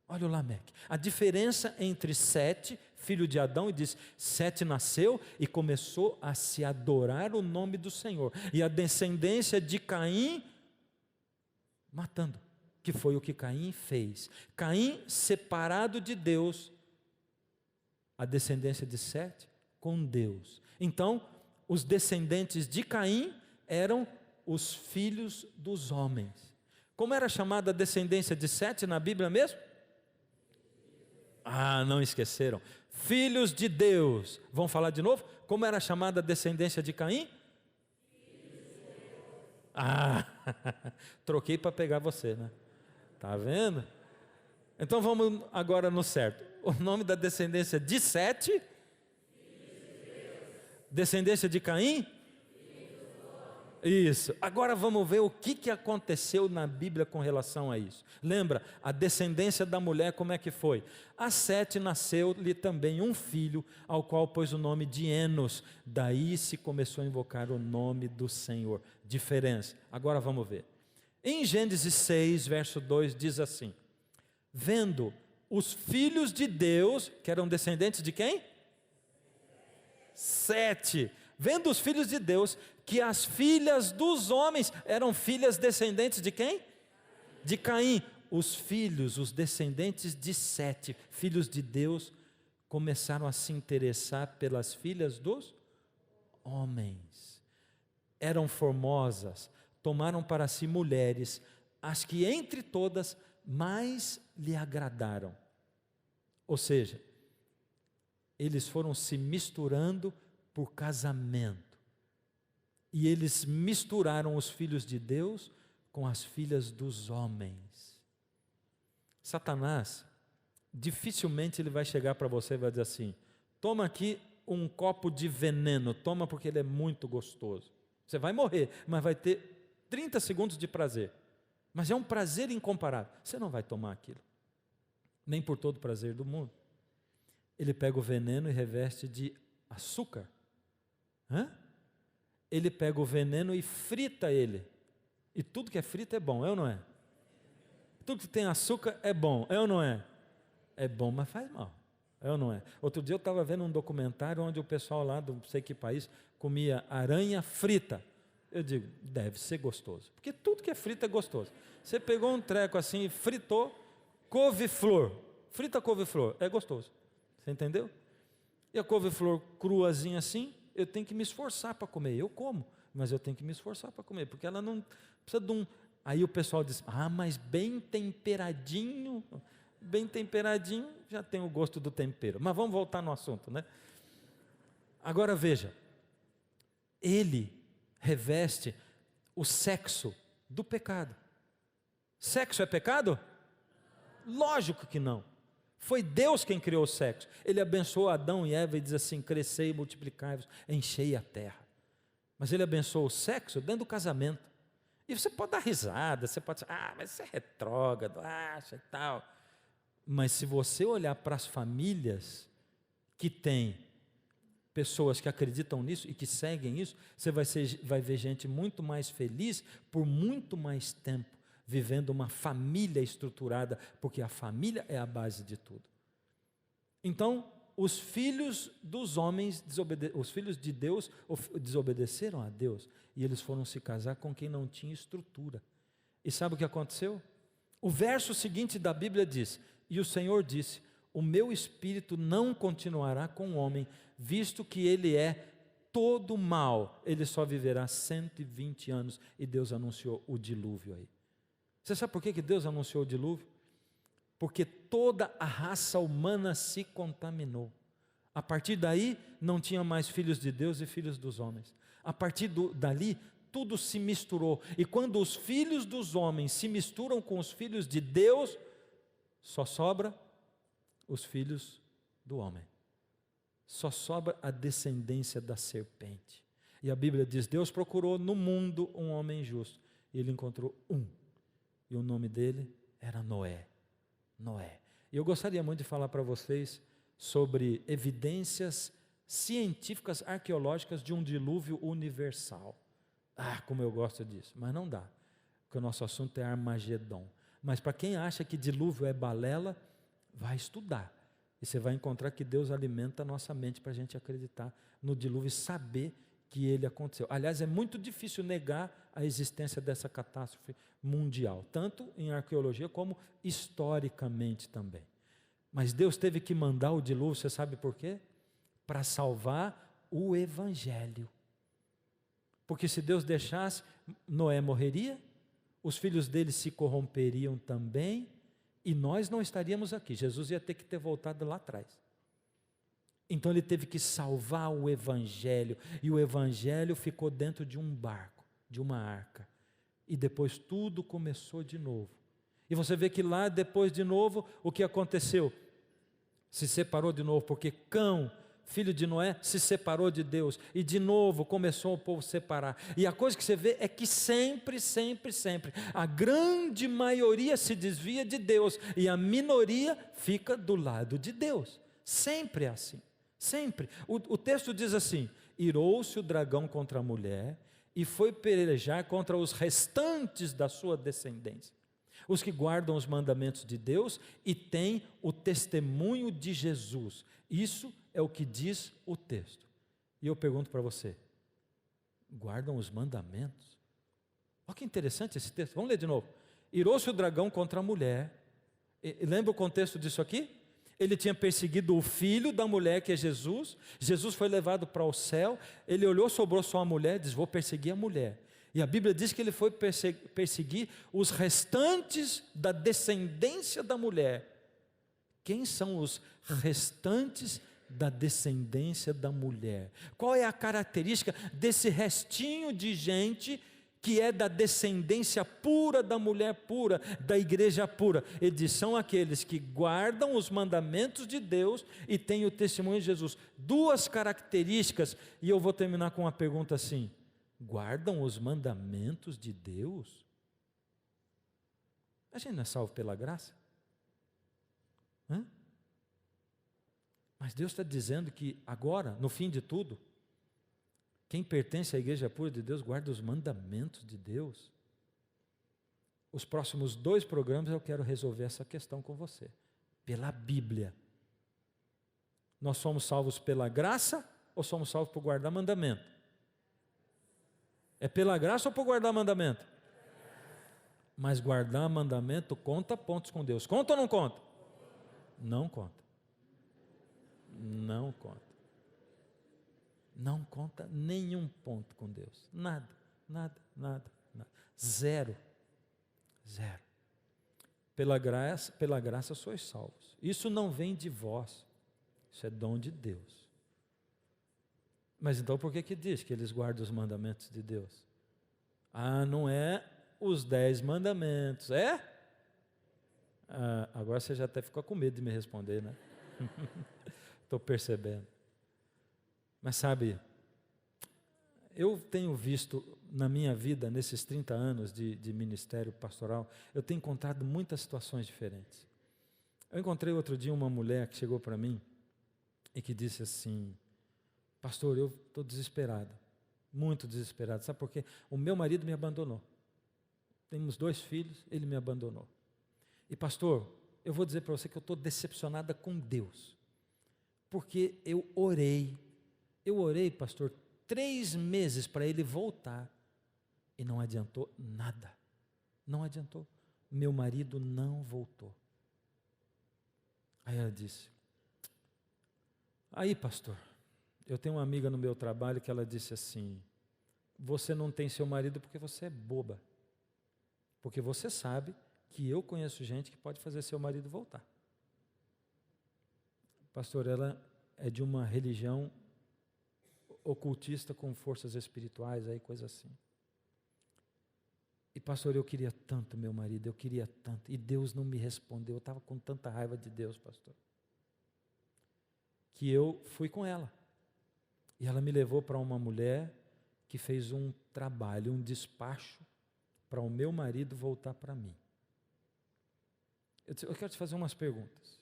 Olha o Lameque. A diferença entre Sete, filho de Adão, e diz: Sete nasceu e começou a se adorar o nome do Senhor. E a descendência de Caim, matando, que foi o que Caim fez. Caim separado de Deus, a descendência de Sete com Deus. Então, os descendentes de Caim eram os filhos dos homens. Como era chamada a descendência de Sete na Bíblia mesmo? Ah, não esqueceram. Filhos de Deus. Vamos falar de novo? Como era chamada a descendência de Caim? Ah, troquei para pegar você, né? Tá vendo? Então vamos agora no certo. O nome da descendência de Sete? Descendência de Caim? Isso. Agora vamos ver o que aconteceu na Bíblia com relação a isso. Lembra, a descendência da mulher, como é que foi? A Sete nasceu-lhe também um filho, ao qual pôs o nome de Enos. Daí se começou a invocar o nome do Senhor. Diferença. Agora vamos ver. Em Gênesis 6, verso 2, diz assim: vendo os filhos de Deus, que eram descendentes de quem? Sete. Vendo os filhos de Deus, que as filhas dos homens eram filhas descendentes de quem? De Caim. Os filhos, os descendentes de Sete, filhos de Deus, começaram a se interessar pelas filhas dos homens. Eram formosas, tomaram para si mulheres, as que entre todas mais lhe agradaram. Ou seja, eles foram se misturando por casamento. E eles misturaram os filhos de Deus com as filhas dos homens. Satanás, dificilmente ele vai chegar para você e vai dizer assim: toma aqui um copo de veneno, toma porque ele é muito gostoso. Você vai morrer, mas vai ter 30 segundos de prazer. Mas é um prazer incomparável. Você não vai tomar aquilo, nem por todo o prazer do mundo. Ele pega o veneno e reveste de açúcar. Ele pega o veneno e frita ele. E tudo que é frito é bom, é ou não é? Tudo que tem açúcar é bom, é ou não é? É bom, mas faz mal, é ou não é? Outro dia eu estava vendo um documentário onde o pessoal lá do não sei que país comia aranha frita. Eu digo, deve ser gostoso, porque tudo que é frito é gostoso. Você pegou um treco assim e fritou couve-flor. Frita couve-flor, é gostoso. Você entendeu? E a couve-flor cruazinha assim, eu tenho que me esforçar para comer. Eu como, mas eu tenho que me esforçar para comer, porque ela não precisa de um... Aí o pessoal diz, mas bem temperadinho já tem o gosto do tempero. Mas vamos voltar no assunto, né? Agora veja, ele reveste o sexo do pecado. Sexo é pecado? Lógico que não. Foi Deus quem criou o sexo. Ele abençoou Adão e Eva e diz assim: crescei e multiplicai-vos, enchei a terra. Mas ele abençoou o sexo dentro do casamento. E você pode dar risada, você pode dizer, mas você é retrógrado, acha e tal. Mas se você olhar para as famílias que têm pessoas que acreditam nisso e que seguem isso, você vai ver gente muito mais feliz por muito mais tempo, vivendo uma família estruturada, porque a família é a base de tudo. Então, os filhos dos homens, os filhos de Deus, desobedeceram a Deus, e eles foram se casar com quem não tinha estrutura. E sabe o que aconteceu? O verso seguinte da Bíblia diz: e o Senhor disse, o meu espírito não continuará com o homem, visto que ele é todo mal, ele só viverá 120 anos, e Deus anunciou o dilúvio aí. Você sabe por que Deus anunciou o dilúvio? Porque toda a raça humana se contaminou. A partir daí, não tinha mais filhos de Deus e filhos dos homens. A partir dali, tudo se misturou. E quando os filhos dos homens se misturam com os filhos de Deus, só sobra os filhos do homem. Só sobra a descendência da serpente. E a Bíblia diz, Deus procurou no mundo um homem justo. E ele encontrou um. E o nome dele era Noé. Noé. E eu gostaria muito de falar para vocês sobre evidências científicas, arqueológicas de um dilúvio universal. Como eu gosto disso, mas não dá, porque o nosso assunto é Armagedon. Mas para quem acha que dilúvio é balela, vai estudar. E você vai encontrar que Deus alimenta a nossa mente para a gente acreditar no dilúvio e saber que ele aconteceu. Aliás, é muito difícil negar a existência dessa catástrofe mundial, tanto em arqueologia como historicamente também. Mas Deus teve que mandar o dilúvio, você sabe por quê? Para salvar o evangelho. Porque se Deus deixasse, Noé morreria, os filhos deles se corromperiam também, e nós não estaríamos aqui. Jesus ia ter que ter voltado lá atrás. Então ele teve que salvar o Evangelho, e o Evangelho ficou dentro de um barco, de uma arca. E depois tudo começou de novo. E você vê que lá depois de novo, o que aconteceu? Se separou de novo, porque Cão, filho de Noé, se separou de Deus, e de novo começou o povo a separar. E a coisa que você vê é que sempre, a grande maioria se desvia de Deus, e a minoria fica do lado de Deus. Sempre é assim, sempre. O texto diz assim: irou-se o dragão contra a mulher, e foi pelejar contra os restantes da sua descendência, os que guardam os mandamentos de Deus e têm o testemunho de Jesus. Isso é o que diz o texto. E eu pergunto para você: guardam os mandamentos? Olha que interessante esse texto. Vamos ler de novo. Irou-se o dragão contra a mulher. Lembra o contexto disso aqui? Ele tinha perseguido o filho da mulher, que é Jesus. Jesus foi levado para o céu. Ele olhou, sobrou só a mulher, diz: vou perseguir a mulher. E a Bíblia diz que ele foi perseguir os restantes da descendência da mulher. Quem são os restantes da descendência da mulher? Qual é a característica desse restinho de gente que é da descendência pura da mulher pura, da igreja pura? Ele diz: são aqueles que guardam os mandamentos de Deus e têm o testemunho de Jesus. Duas características, e eu vou terminar com uma pergunta assim: guardam os mandamentos de Deus? A gente não é salvo pela graça? Mas Deus está dizendo que agora, no fim de tudo, quem pertence à igreja pura de Deus guarda os mandamentos de Deus. Os próximos 2 programas eu quero resolver essa questão com você, pela Bíblia. Nós somos salvos pela graça ou somos salvos por guardar mandamento? É pela graça ou por guardar mandamento? Mas guardar mandamento conta pontos com Deus. Conta ou não conta? Não conta. Não conta. Não conta nenhum ponto com Deus. Nada. Zero. Pela graça sois salvos. Isso não vem de vós. Isso é dom de Deus. Mas então por que diz que eles guardam os mandamentos de Deus? Não é os 10 mandamentos, é? Agora você já até ficou com medo de me responder, né? Estou percebendo. Mas sabe, eu tenho visto na minha vida, nesses 30 anos de ministério pastoral, eu tenho encontrado muitas situações diferentes. Eu encontrei outro dia uma mulher que chegou para mim e que disse assim: pastor, eu estou desesperada, muito desesperada. Sabe por quê? O meu marido me abandonou. Temos 2 filhos, ele me abandonou. E pastor, eu vou dizer para você que eu estou decepcionada com Deus, porque eu orei, pastor, 3 meses para ele voltar, e não adiantou nada, não adiantou, meu marido não voltou. Aí ela disse: aí pastor, eu tenho uma amiga no meu trabalho que ela disse assim: você não tem seu marido porque você é boba, porque você sabe que eu conheço gente que pode fazer seu marido voltar. Pastor, ela é de uma religião ocultista com forças espirituais, aí coisa assim. E pastor, eu queria tanto meu marido, eu queria tanto, e Deus não me respondeu. Eu estava com tanta raiva de Deus, pastor, que eu fui com ela. E ela me levou para uma mulher que fez um trabalho, um despacho, para o meu marido voltar para mim. Eu disse: eu quero te fazer umas perguntas.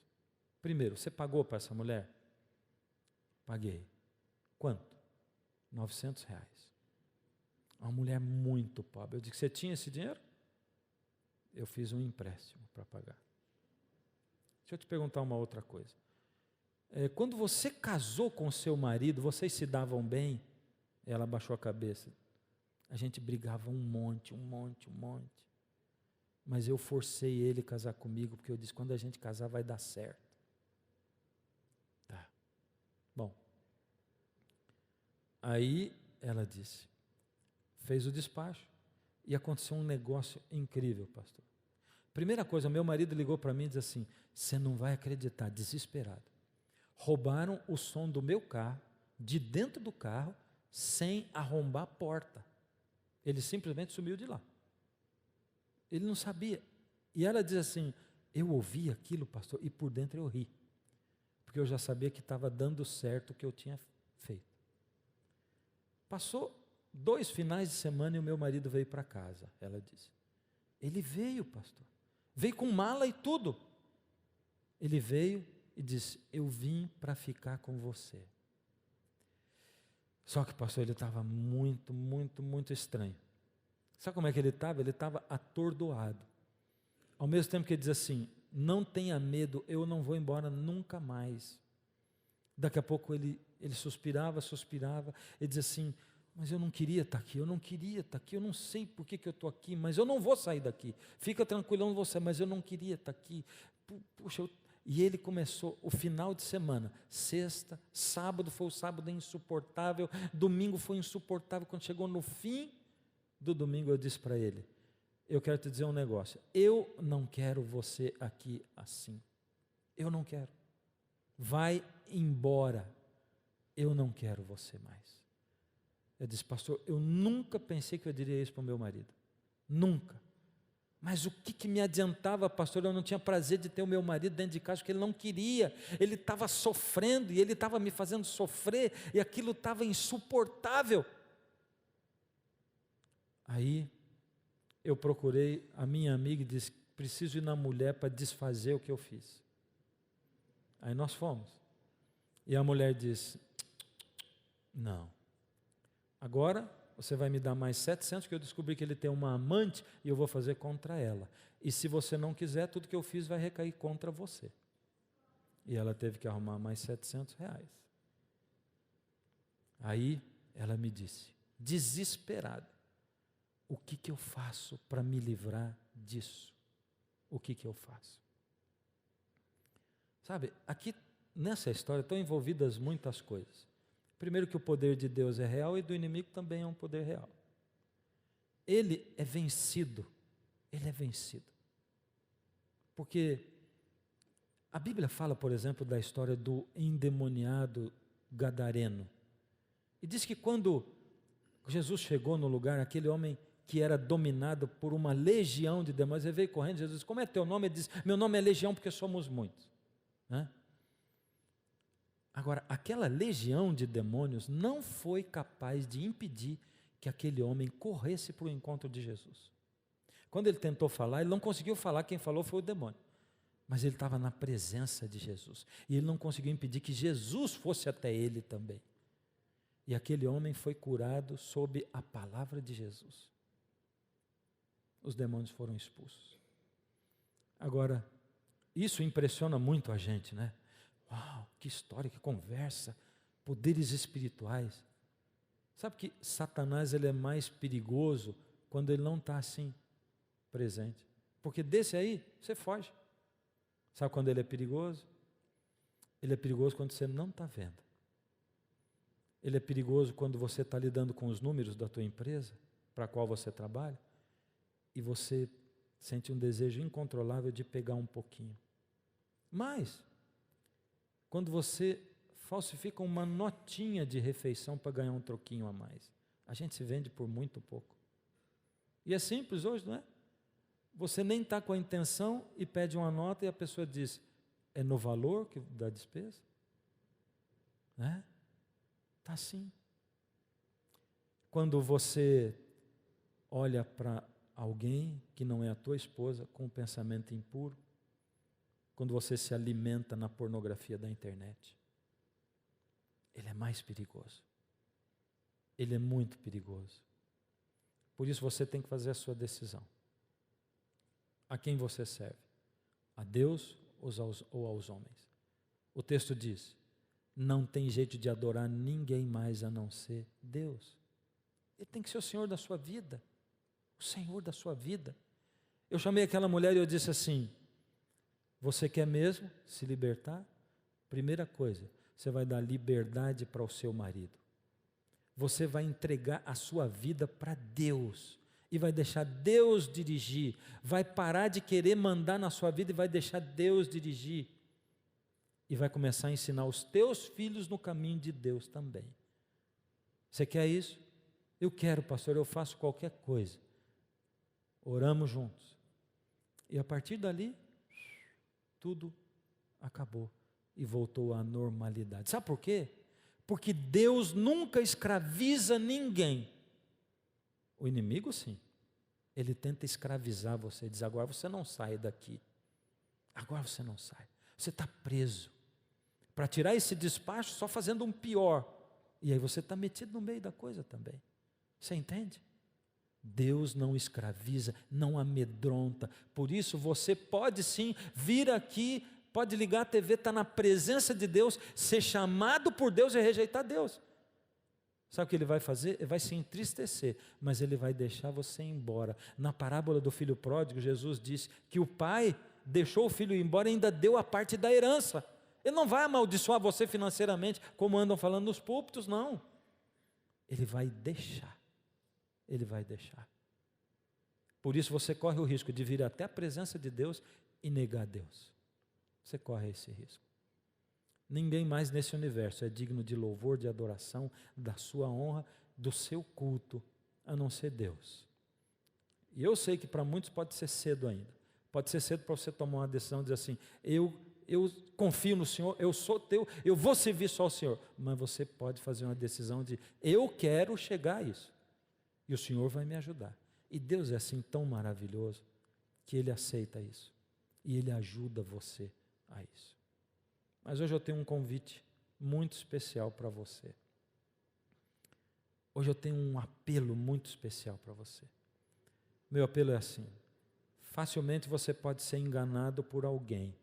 Primeiro, você pagou para essa mulher? Paguei. Quanto? R$900. Uma mulher muito pobre. Eu disse: você tinha esse dinheiro? Eu fiz um empréstimo para pagar. Deixa eu te perguntar uma outra coisa. Quando você casou com seu marido, vocês se davam bem? Ela abaixou a cabeça. A gente brigava um monte. Mas eu forcei ele a casar comigo, porque eu disse: quando a gente casar vai dar certo. Tá. Bom. Aí ela disse, fez o despacho, E aconteceu um negócio incrível, pastor. Primeira coisa, meu marido ligou para mim e disse assim: você não vai acreditar, desesperado. Roubaram o som do meu carro, de dentro do carro, sem arrombar a porta. Ele simplesmente sumiu de lá. Ele não sabia. E ela diz assim: eu ouvi aquilo, pastor, e por dentro eu ri. Porque eu já sabia que estava dando certo o que eu tinha feito. Passou 2 finais de semana e o meu marido veio para casa, ela disse. Ele veio, pastor. Veio com mala e tudo. Ele veio e disse: eu vim para ficar com você. Só que, pastor, ele estava muito estranho. Sabe como é que ele estava? Ele estava atordoado. Ao mesmo tempo que ele diz assim: não tenha medo, eu não vou embora nunca mais. Daqui a pouco ele suspirava, ele dizia assim: mas eu não queria estar aqui, eu não sei por que eu estou aqui, mas eu não vou sair daqui, fica tranquilão você, mas eu não queria estar aqui. Puxa, e ele começou o final de semana, sexta, sábado foi o sábado insuportável, domingo foi insuportável. Quando chegou no fim do domingo, eu disse para ele: eu quero te dizer um negócio, eu não quero você aqui assim, eu não quero, vai embora, eu não quero você mais. Eu disse: pastor, eu nunca pensei que eu diria isso para o meu marido, nunca, mas o que me adiantava, pastor? Eu não tinha prazer de ter o meu marido dentro de casa, porque ele não queria, ele estava sofrendo, e ele estava me fazendo sofrer, e aquilo estava insuportável. Aí, eu procurei a minha amiga e disse: preciso ir na mulher para desfazer o que eu fiz. Aí nós fomos, e a mulher disse: não, agora você vai me dar mais 700, que eu descobri que ele tem uma amante, e eu vou fazer contra ela, e se você não quiser, tudo que eu fiz vai recair contra você. E ela teve que arrumar mais 700 reais. Aí ela me disse, desesperada: o que eu faço para me livrar disso? O que eu faço? Sabe, aqui nessa história estão envolvidas muitas coisas. Primeiro, que o poder de Deus é real e do inimigo também é um poder real. Ele é vencido, porque a Bíblia fala, por exemplo, da história do endemoniado gadareno, e diz que quando Jesus chegou no lugar, aquele homem que era dominado por uma legião de demônios, ele veio correndo. Jesus disse: como é teu nome? Ele disse: meu nome é Legião, porque somos muitos. Agora, aquela legião de demônios não foi capaz de impedir que aquele homem corresse para o encontro de Jesus. Quando ele tentou falar, ele não conseguiu falar, quem falou foi o demônio. Mas ele estava na presença de Jesus, e ele não conseguiu impedir que Jesus fosse até ele também. E aquele homem foi curado sob a palavra de Jesus. Os demônios foram expulsos. Agora, isso impressiona muito a gente, né? Uau, que história, que conversa, poderes espirituais. Sabe que Satanás, ele é mais perigoso quando ele não está assim, presente. Porque desse aí, você foge. Sabe quando ele é perigoso? Ele é perigoso quando você não está vendo. Ele é perigoso quando você está lidando com os números da tua empresa, para a qual você trabalha, e você sente um desejo incontrolável de pegar um pouquinho. Mas, quando você falsifica uma notinha de refeição para ganhar um troquinho a mais, a gente se vende por muito pouco. E é simples hoje, não é? Você nem está com a intenção e pede uma nota e a pessoa diz: é no valor da despesa? Né? Está assim. Quando você olha para alguém que não é a tua esposa com um pensamento impuro, quando você se alimenta na pornografia da internet, ele é mais perigoso. Ele é muito perigoso. Por isso você tem que fazer a sua decisão. A quem você serve? A Deus ou aos homens? O texto diz: não tem jeito de adorar ninguém mais a não ser Deus. Ele tem que ser o Senhor da sua vida. O Senhor da sua vida. Eu chamei aquela mulher e eu disse assim: você quer mesmo se libertar? Primeira coisa, você vai dar liberdade para o seu marido. Você vai entregar a sua vida para Deus. e vai deixar Deus dirigir, vai parar de querer mandar na sua vida e vai deixar Deus dirigir, e vai começar a ensinar os teus filhos no caminho de Deus também. Você quer isso? Eu quero, pastor, eu faço qualquer coisa. Oramos juntos. E a partir dali, tudo acabou e voltou à normalidade. Sabe por quê? Porque Deus nunca escraviza ninguém. O inimigo, sim. Ele tenta escravizar você, diz: agora você não sai daqui. Agora você não sai. Você está preso. Para tirar esse despacho, só fazendo um pior. E aí você está metido no meio da coisa também. Você entende? Deus não escraviza, não amedronta. Por isso você pode sim vir aqui, pode ligar a TV, estar na presença de Deus, ser chamado por Deus e rejeitar Deus. Sabe o que ele vai fazer? Ele vai se entristecer, mas ele vai deixar você ir embora. Na parábola do filho pródigo, Jesus disse que o pai deixou o filho ir embora e ainda deu a parte da herança. Ele não vai amaldiçoar você financeiramente, como andam falando nos púlpitos, não. Ele vai deixar. Ele vai deixar. Por isso você corre o risco de vir até a presença de Deus e negar Deus. Você corre esse risco. Ninguém mais nesse universo é digno de louvor, de adoração, da sua honra, do seu culto, a não ser Deus. E eu sei que para muitos pode ser cedo ainda. Pode ser cedo para você tomar uma decisão e dizer assim: eu confio no Senhor, eu sou teu, eu vou servir só ao Senhor. Mas você pode fazer uma decisão de: eu quero chegar a isso. E o Senhor vai me ajudar. E Deus é assim tão maravilhoso que Ele aceita isso. E Ele ajuda você a isso. Mas hoje eu tenho um convite muito especial para você. Hoje eu tenho um apelo muito especial para você. Meu apelo é assim: facilmente você pode ser enganado por alguém,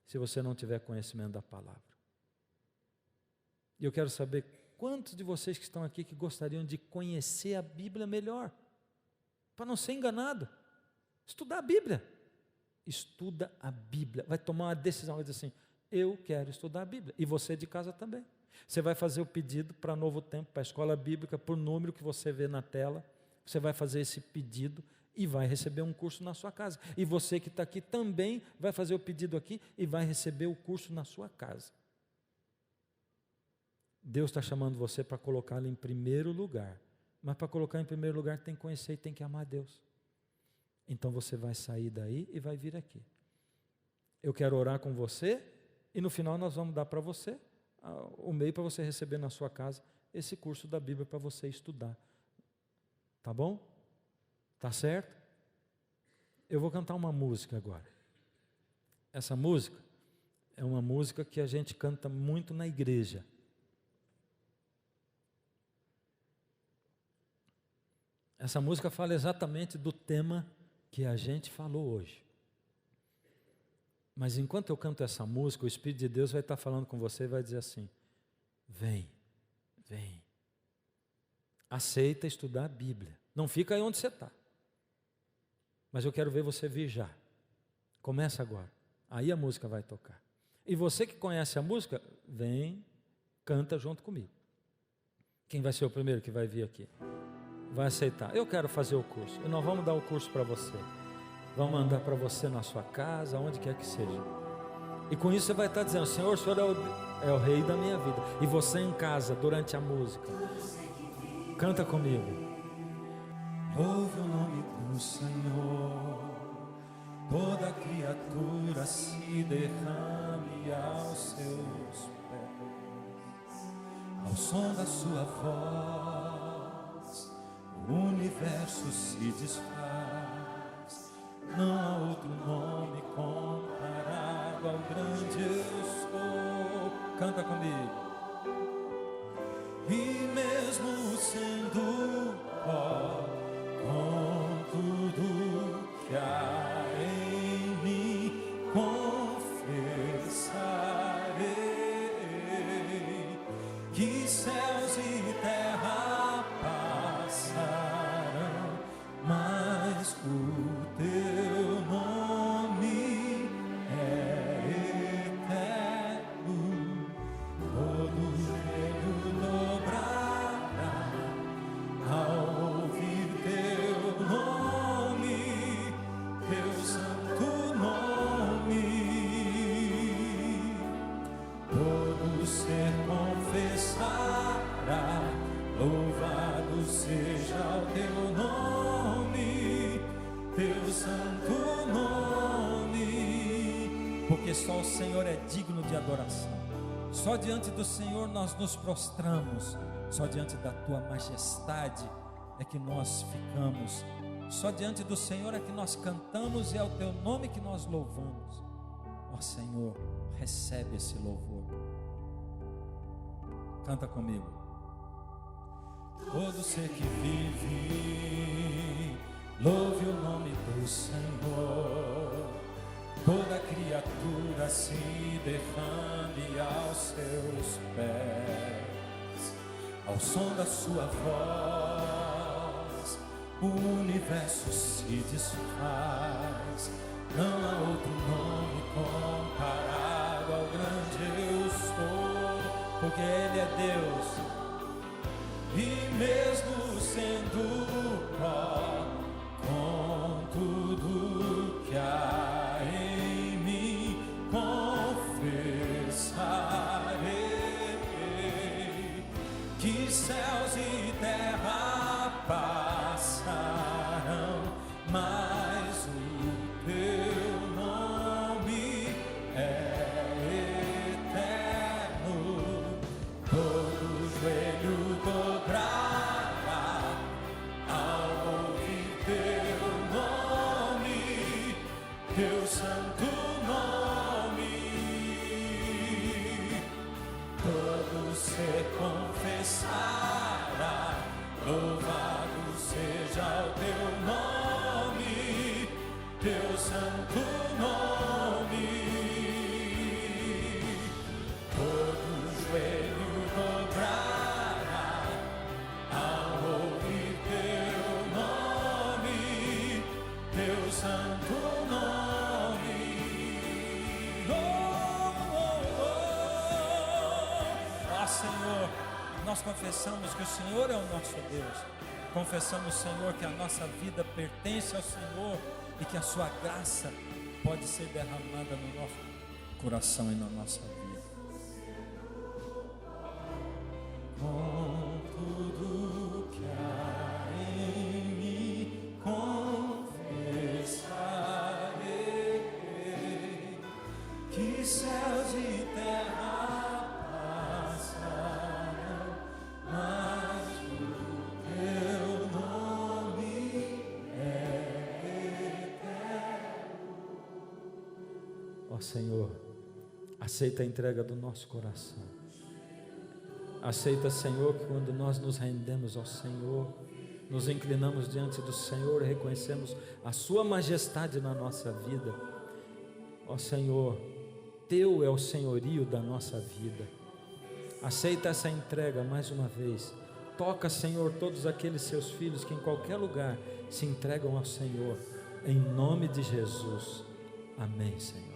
se você não tiver conhecimento da palavra. E eu quero saber quantos de vocês que estão aqui que gostariam de conhecer a Bíblia melhor, para não ser enganado. Estudar a Bíblia. Estuda a Bíblia. Vai tomar uma decisão, vai dizer assim: eu quero estudar a Bíblia. E você de casa também. Você vai fazer o pedido para Novo Tempo, para a escola bíblica, por número que você vê na tela. Você vai fazer esse pedido e vai receber um curso na sua casa. E você que está aqui também vai fazer o pedido aqui e vai receber o curso na sua casa. Deus está chamando você para colocá-lo em primeiro lugar. Mas para colocar em primeiro lugar tem que conhecer e tem que amar Deus. Então você vai sair daí e vai vir aqui. Eu quero orar com você e no final nós vamos dar para você o meio para você receber na sua casa esse curso da Bíblia para você estudar. Tá bom? Tá certo? Eu vou cantar uma música agora. Essa música é uma música que a gente canta muito na igreja. Essa música fala exatamente do tema que a gente falou hoje. Mas enquanto eu canto essa música, o Espírito de Deus vai estar falando com você e vai dizer assim: vem, vem. Aceita estudar a Bíblia. Não fica aí onde você está. Mas eu quero ver você vir já. Começa agora. Aí a música vai tocar. E você que conhece a música, vem, canta junto comigo. Quem vai ser o primeiro que vai vir aqui? Vai aceitar. Eu quero fazer o curso. E nós vamos dar o curso para você. Vamos mandar para você na sua casa, onde quer que seja. E com isso você vai estar dizendo: Senhor, o Senhor é o rei da minha vida. E você em casa, durante a música, canta comigo. Louve o nome do Senhor, toda criatura se derrame aos seus pés. Ao som da sua voz, o universo se desfaz. Não há outro nome comparado ao grande eu sou. Canta comigo. E mesmo sendo pó, com tudo que há em mim, confessarei que céus e terra passarão, mas o teu nome é eterno. santo nome, porque só o Senhor é digno de adoração. Só diante do Senhor nós nos prostramos, só diante da tua majestade é que nós ficamos, só diante do Senhor é que nós cantamos e é o teu nome que nós louvamos. Ó Senhor, recebe esse louvor. Canta comigo. todo ser que vive, louve o nome do Senhor. Toda criatura se derrame aos seus pés, ao som da sua voz, o universo se desfaz. Não há outro nome comparado ao grande eu sou, porque Ele é Deus, e mesmo sendo pó, com tudo que há em mim, confessarei que céus e terra passarão, mas o teu nome é eterno. Todo joelho dobrará ao ouvir teu nome, teu santo nome. Todo ser confessará, louvado seja o teu nome, teu santo nome. Todo joelho dobrará ao ouvir teu nome, teu santo nome. Oh, oh, oh. Ó Senhor, nós confessamos que o Senhor é o nosso Deus. Confessamos, Senhor, que a nossa vida pertence ao Senhor e que a sua graça pode ser derramada no nosso coração e na nossa vida. Com tudo que há em mim, confessarei que céus e terra passarão, mas o teu nome é eterno. Ó Senhor, aceita a entrega do nosso coração. Aceita, Senhor, que quando nós nos rendemos ao Senhor, nos inclinamos diante do Senhor e reconhecemos a sua majestade na nossa vida. Ó Senhor, teu é o senhorio da nossa vida. Aceita essa entrega mais uma vez. Toca, Senhor, todos aqueles seus filhos que em qualquer lugar se entregam ao Senhor, em nome de Jesus. Amém, Senhor.